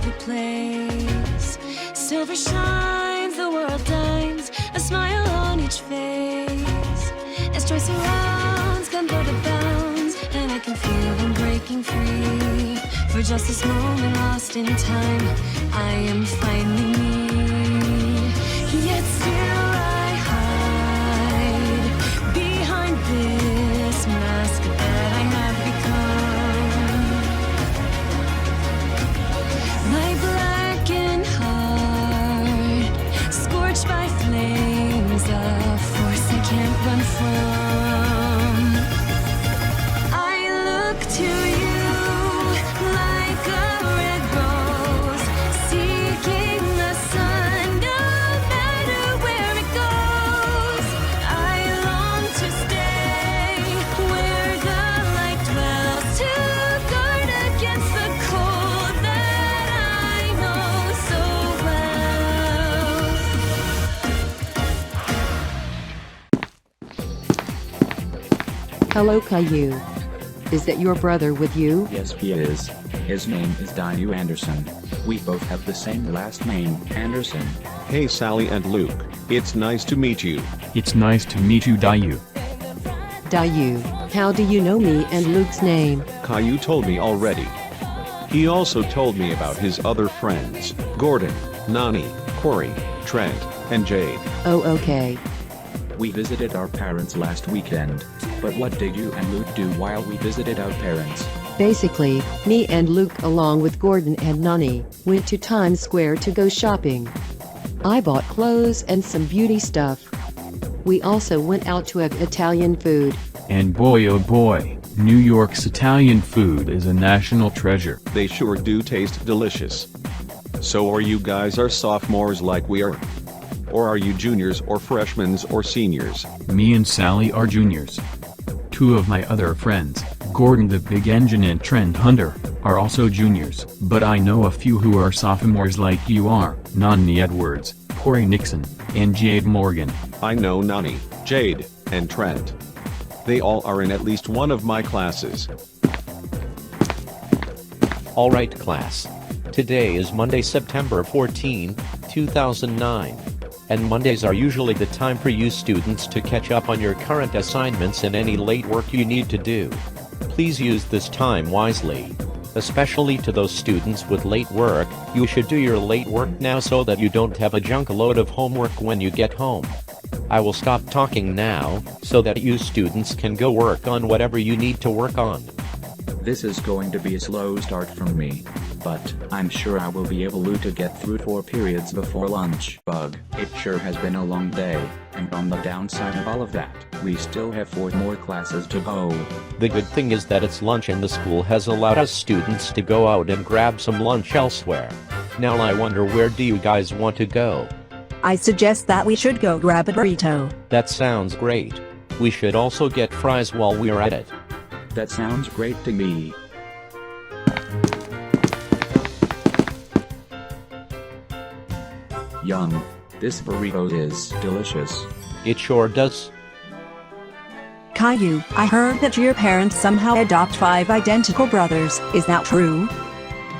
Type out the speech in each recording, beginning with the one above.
every place. Silver shines, the world dimes, a smile on each face. As joy surrounds, come go to bounds, and I can feel them breaking free. For just this moment lost in time, I am finally me. Yet still I hide behind this mask that I have become. My blackened heart, scorched by flames of force I can't run from. I look to you like a red rose, seeking the sun no matter where it goes. I long to stay where the light dwells, to guard against the cold that I know so well. Hello, Caillou. Is that your brother with you? Yes, he is. His name is Dwight Anderson. We both have the same last name, Anderson. Hey Sally and Luke, it's nice to meet you. It's nice to meet you, Caillou. Caillou, how do you know me and Luke's name? Caillou told me already. He also told me about his other friends, Gordon, Nani, Corey, Trent, and Jade. Oh, okay. We visited our parents last weekend. But what did you and Luke do while we visited our parents? Basically, me and Luke along with Gordon and Nani went to Times Square to go shopping. I bought clothes and some beauty stuff. We also went out to have Italian food. And boy oh boy, New York's Italian food is a national treasure. They sure do taste delicious. So are you guys are sophomores like we are? Or are you juniors or freshmen or seniors? Me and Sally are juniors. Two of my other friends, Gordon the Big Engine and Trent Hunter, are also juniors. But I know a few who are sophomores like you are, Nani Edwards, Corey Nixon, and Jade Morgan. I know Nani, Jade, and Trent. They all are in at least one of my classes. Alright class. Today is Monday, September 14, 2009. And Mondays are usually the time for you students to catch up on your current assignments and any late work you need to do. Please use this time wisely. Especially to those students with late work, you should do your late work now so that you don't have a junk load of homework when you get home. I will stop talking now, so that you students can go work on whatever you need to work on. This is going to be a slow start from me. But I'm sure I will be able to get through 4 periods before lunch. It sure has been a long day, and on the downside of all of that, we still have 4 more classes to go. The good thing is that it's lunch and the school has allowed us students to go out and grab some lunch elsewhere. Now I wonder, where do you guys want to go? I suggest that we should go grab a burrito. That sounds great. We should also get fries while we're at it. That sounds great to me. Yum. This burrito is delicious. It sure does. Caillou, I heard that your parents somehow adopt 5 identical brothers. Is that true?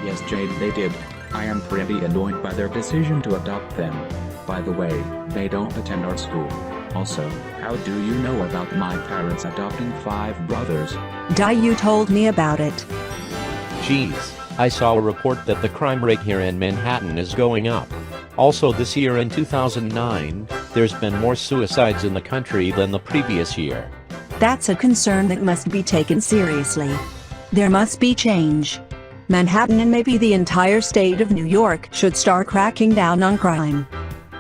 Yes, Jade, they did. I am pretty annoyed by their decision to adopt them. By the way, they don't attend our school. Also, how do you know about my parents adopting 5 brothers? Caillou told me about it. Jeez, I saw a report that the crime rate here in Manhattan is going up. Also this year in 2009, there's been more suicides in the country than the previous year. That's a concern that must be taken seriously. There must be change. Manhattan and maybe the entire state of New York should start cracking down on crime.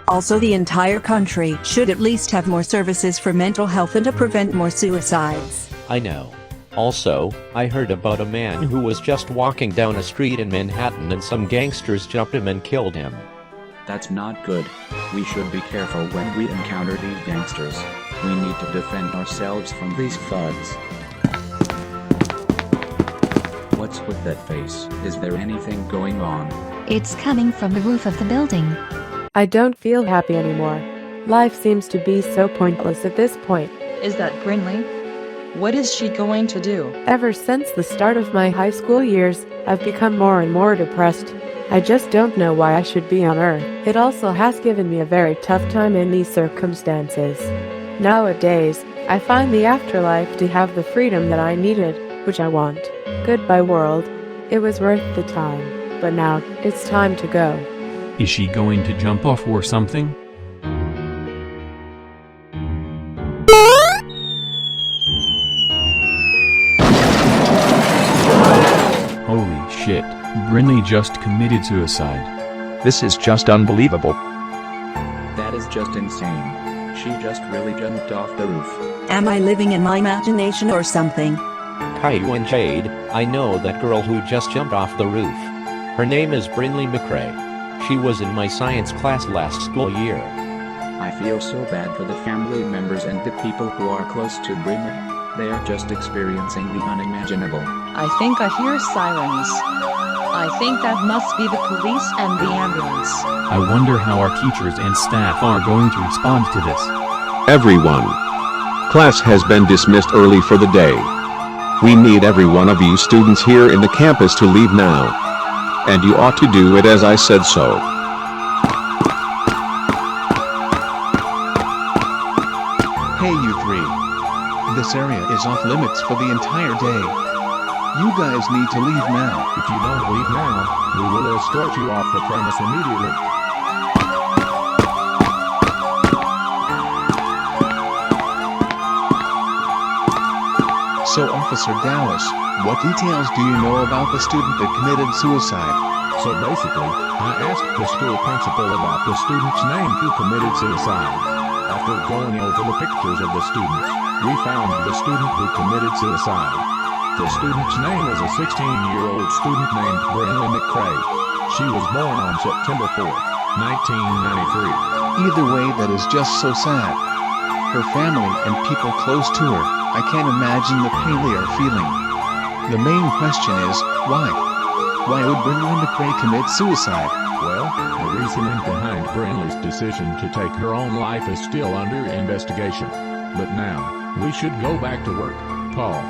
Also, the entire country should at least have more services for mental health and to prevent more suicides. I know. Also, I heard about a man who was just walking down a street in Manhattan and some gangsters jumped him and killed him. That's not good. We should be careful when we encounter these gangsters. We need to defend ourselves from these thugs. What's with that face? Is there anything going on? It's coming from the roof of the building. I don't feel happy anymore. Life seems to be so pointless at this point. Is that Brinley? What is she going to do? Ever since the start of my high school years, I've become more and more depressed. I just don't know why I should be on Earth. It also has given me a very tough time in these circumstances. Nowadays, I find the afterlife to have the freedom that I needed, which I want. Goodbye, world. It was worth the time, but now, it's time to go. Is she going to jump off or something? Holy shit, Brinley just committed suicide. This is just unbelievable. That is just insane. She just really jumped off the roof. Am I living in my imagination or something? Caillou and Jade, I know that girl who just jumped off the roof. Her name is Brinley McRae. She was in my science class last school year. I feel so bad for the family members and the people who are close to Brinley. They are just experiencing the unimaginable. I think I hear sirens. I think that must be the police and the ambulance. I wonder how our teachers and staff are going to respond to this. Everyone. Class has been dismissed early for the day. We need every one of you students here in the campus to leave now. And you ought to do it as I said so. Hey you three. This area is off limits for the entire day. You guys need to leave now. If you don't leave now, we will escort you off the premise immediately. So Officer Dallas, what details do you know about the student that committed suicide? So basically, I asked the school principal about the student's name who committed suicide. After going over the pictures of the students, we found the student who committed suicide. The student's name is a 16-year-old student named Brinley McRae. She was born on September 4th, 1993. Either way, that is just so sad. Her family and people close to her, I can't imagine the pain they are feeling. The main question is, why? Why would Brinley McRae commit suicide? Well, the reasoning behind Brinley's decision to take her own life is still under investigation. But now, we should go back to work. Paul.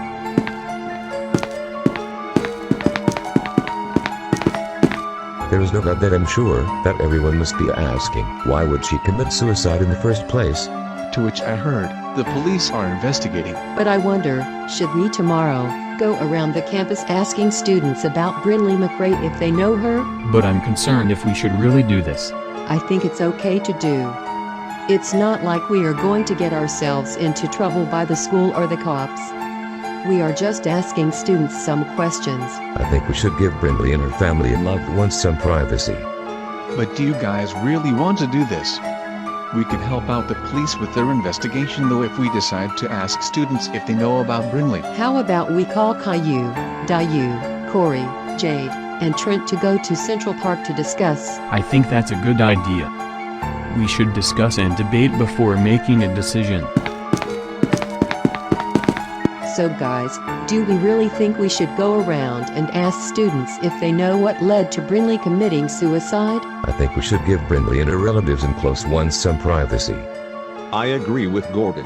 There is no doubt that I'm sure that everyone must be asking, why would she commit suicide in the first place? To which I heard, the police are investigating. But I wonder, should we tomorrow go around the campus asking students about Brinley McRae if they know her? But I'm concerned if we should really do this. I think it's okay to do. It's not like we are going to get ourselves into trouble by the school or the cops. We are just asking students some questions. I think we should give Brinley and her family and loved ones some privacy. But do you guys really want to do this? We could help out the police with their investigation though if we decide to ask students if they know about Brinley. How about we call Caillou, Dayu, Corey, Jade, and Trent to go to Central Park to discuss? I think that's a good idea. We should discuss and debate before making a decision. So guys, do we really think we should go around and ask students if they know what led to Brinley committing suicide? I think we should give Brinley and her relatives and close ones some privacy. I agree with Gordon.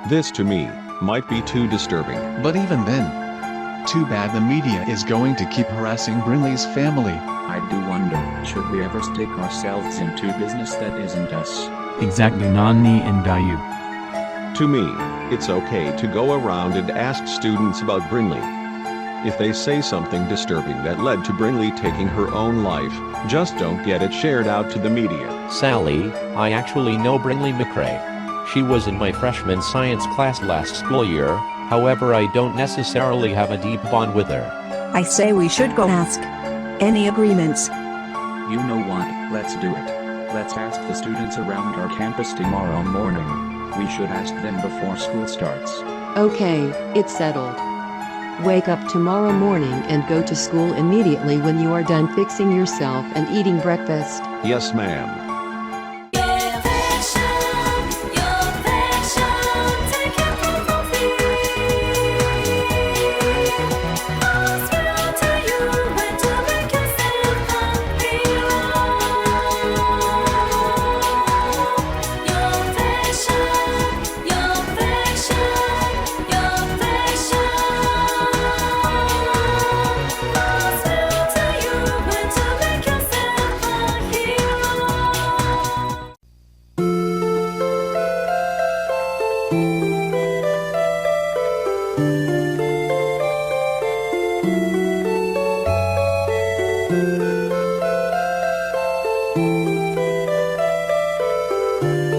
This to me might be too disturbing. But even then, too bad the media is going to keep harassing Brinley's family. I do wonder, should we ever stick ourselves into business that isn't us? Exactly, Nani and Dayu. To me, it's okay to go around and ask students about Brinley. If they say something disturbing that led to Brinley taking her own life, just don't get it shared out to the media. Sally, I actually know Brinley McRae. She was in my freshman science class last school year, however I don't necessarily have a deep bond with her. I say we should go ask. Any agreements? You know what, let's do it. Let's ask the students around our campus tomorrow morning. We should ask them before school starts. Okay, it's settled. Wake up tomorrow morning and go to school immediately when you are done fixing yourself and eating breakfast. Yes, ma'am. To make Bye.